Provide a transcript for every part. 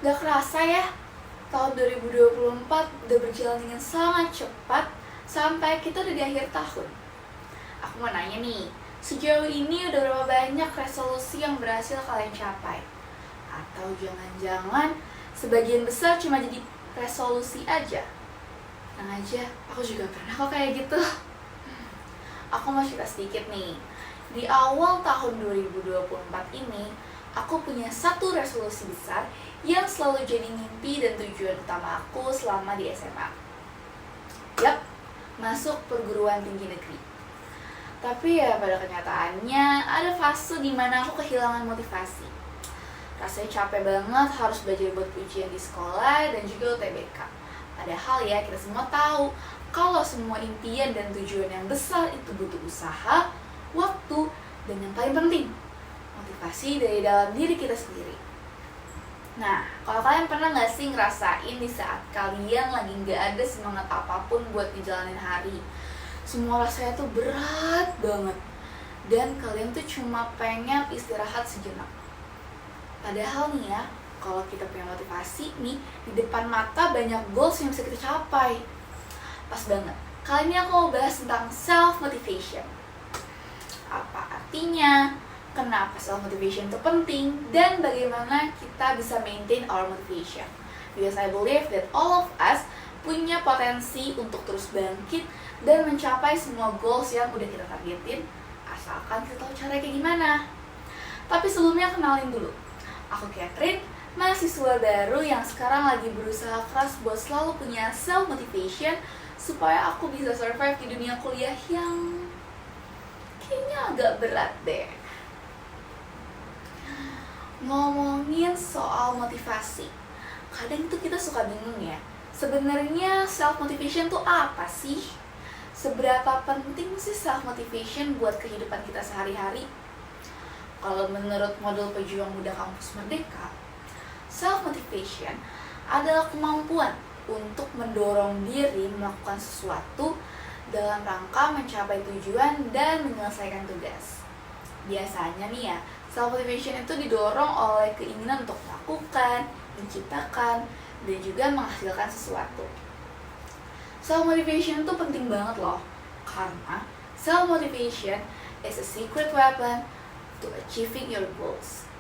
Gak kerasa ya, tahun 2024 udah berjalan dengan sangat cepat sampai kita udah di akhir tahun. Aku mau nanya nih, sejauh ini udah berapa banyak resolusi yang berhasil kalian capai? Atau jangan-jangan sebagian besar cuma jadi resolusi aja? Tenang aja, aku juga pernah kok kayak gitu. Aku mau cerita sedikit nih. Di awal tahun 2024 ini, aku punya satu resolusi besar yang selalu jadi mimpi dan tujuan utama aku selama di SMA. Yap, masuk perguruan tinggi negeri. Tapi ya pada kenyataannya ada fase dimana aku kehilangan motivasi. Rasanya capek banget harus belajar buat ujian di sekolah dan juga UTBK. Padahal ya kita semua tahu kalau semua impian dan tujuan yang besar itu butuh usaha, waktu, dan yang paling penting, motivasi dari dalam diri kita sendiri. Nah, kalau kalian pernah gak sih ngerasain di saat kalian lagi gak ada semangat apapun buat ngejalanin hari? Semua rasanya tuh berat banget. Dan kalian tuh cuma pengen istirahat sejenak. Padahal nih ya, kalau kita punya motivasi nih, di depan mata banyak goals yang bisa kita capai. Pas banget, kali ini aku mau bahas tentang self-motivation. Apa artinya? Kenapa self-motivation itu penting? Dan bagaimana kita bisa maintain our motivation? Because I believe that all of us punya potensi untuk terus bangkit dan mencapai semua goals yang udah kita targetin, asalkan kita tahu caranya kayak gimana. Tapi sebelumnya kenalin dulu. Aku Catherine, mahasiswa baru yang sekarang lagi berusaha keras buat selalu punya self-motivation supaya aku bisa survive di dunia kuliah yang kayaknya agak berat deh. Ngomongin soal motivasi, kadang tuh kita suka bingung ya, sebenarnya self-motivation tuh apa sih? Seberapa penting sih self-motivation buat kehidupan kita sehari-hari? Kalau menurut modul pejuang muda kampus Merdeka, self-motivation adalah kemampuan untuk mendorong diri melakukan sesuatu dalam rangka mencapai tujuan dan menyelesaikan tugas. Biasanya nih ya, self-motivation itu didorong oleh keinginan untuk melakukan, menciptakan, dan juga menghasilkan sesuatu. Self-motivation itu penting banget loh, karena self-motivation is a secret weapon to achieving your goals.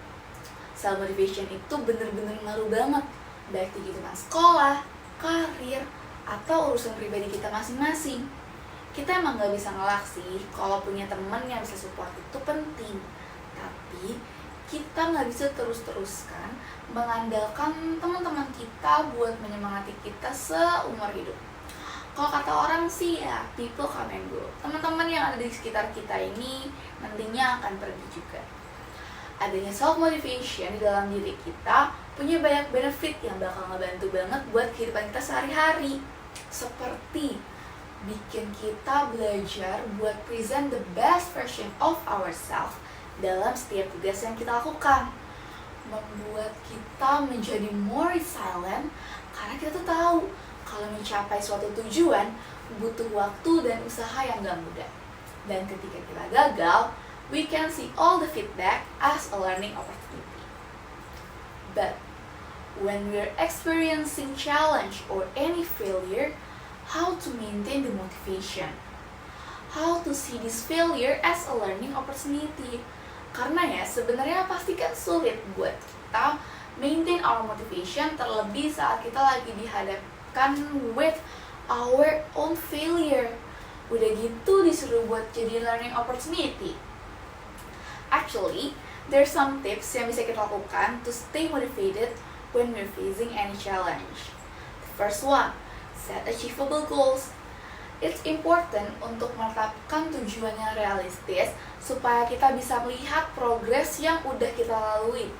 Self-motivation itu bener-bener ngaruh banget, baik di kehidupan sekolah, karir, atau urusan pribadi kita masing-masing. Kita emang gak bisa ngelak sih kalau punya teman yang bisa support itu penting. Tapi kita gak bisa terus-teruskan mengandalkan teman-teman kita buat menyemangati kita seumur hidup. Kalau kata orang sih ya, people come and go. Teman-teman yang ada di sekitar kita ini nantinya akan pergi juga. Adanya self-motivation di dalam diri kita punya banyak benefit yang bakal ngebantu banget buat kehidupan kita sehari-hari. Seperti bikin kita belajar buat present the best version of ourselves dalam setiap tugas yang kita lakukan. Membuat kita menjadi more resilient karena kita tuh tahu kalau mencapai suatu tujuan butuh waktu dan usaha yang gak mudah. Dan ketika kita gagal, we can see all the feedback as a learning opportunity. But when we're experiencing challenge or any failure, how to maintain the motivation? How to see this failure as a learning opportunity? Karena ya sebenarnya pasti kan sulit buat kita maintain our motivation, terlebih saat kita lagi dihadapkan with our own failure. Udah gitu disuruh buat jadi learning opportunity. Actually, there's some tips yang bisa kita lakukan to stay motivated when we're facing any challenge. The first one, set achievable goals. It's important untuk menetapkan tujuan yang realistis supaya kita bisa melihat progres yang udah kita lalui.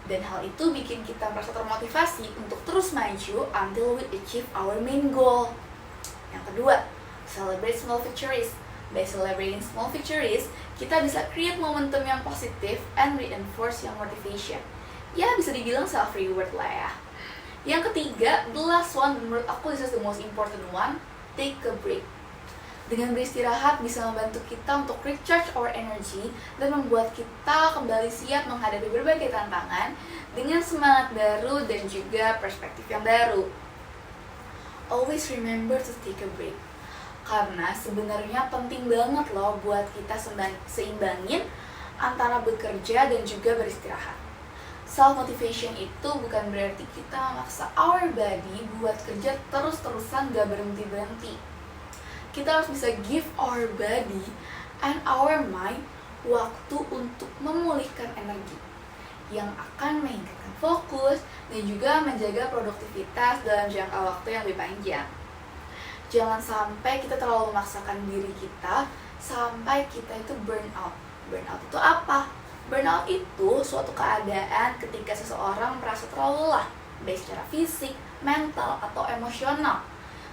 Dan hal itu bikin kita merasa termotivasi untuk terus maju until we achieve our main goal. Yang kedua, celebrate small victories. By celebrating small victories, kita bisa create momentum yang positif and reinforce your motivation. Ya, bisa dibilang self-reward lah ya. Yang ketiga, the last one, menurut aku this is the most important one, take a break. Dengan beristirahat bisa membantu kita untuk recharge our energy dan membuat kita kembali siap menghadapi berbagai tantangan dengan semangat baru dan juga perspektif yang baru. Always remember to take a break. Karena sebenarnya penting banget loh buat kita seimbangin antara bekerja dan juga beristirahat. Self-motivation itu bukan berarti kita memaksa our body buat kerja terus-terusan gak berhenti-berhenti. Kita harus bisa give our body and our mind waktu untuk memulihkan energi yang akan meningkatkan fokus dan juga menjaga produktivitas dalam jangka waktu yang lebih panjang. Jangan sampai kita terlalu memaksakan diri kita sampai kita itu burnout. Burnout itu apa? Burnout itu suatu keadaan ketika seseorang merasa terlalu lelah, baik secara fisik, mental, atau emosional.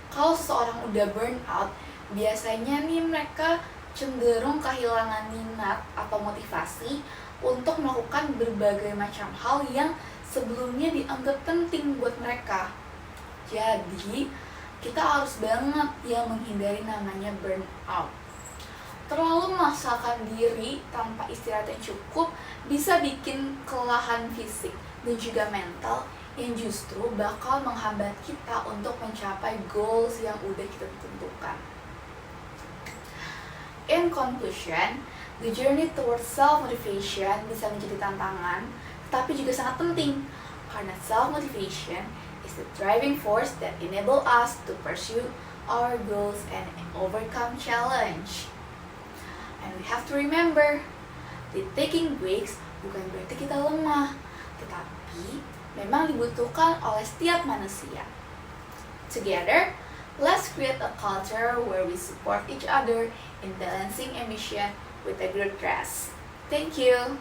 Kalau seseorang udah burnout, biasanya nih mereka cenderung kehilangan minat atau motivasi untuk melakukan berbagai macam hal yang sebelumnya dianggap penting buat mereka. Jadi, kita harus banget yang menghindari namanya burnout. Terlalu memaksakan diri tanpa istirahat yang cukup bisa bikin kelelahan fisik dan juga mental yang justru bakal menghambat kita untuk mencapai goals yang udah kita tentukan. In conclusion, the journey towards self-motivation bisa menjadi tantangan, tetapi juga sangat penting karena self-motivation is the driving force that enable us to pursue our goals and overcome challenge. And we have to remember that taking breaks bukan berarti kita lemah, tetapi memang dibutuhkan oleh setiap manusia. Together, let's create a culture where we support each other in balancing ambition with a good rest. Thank you.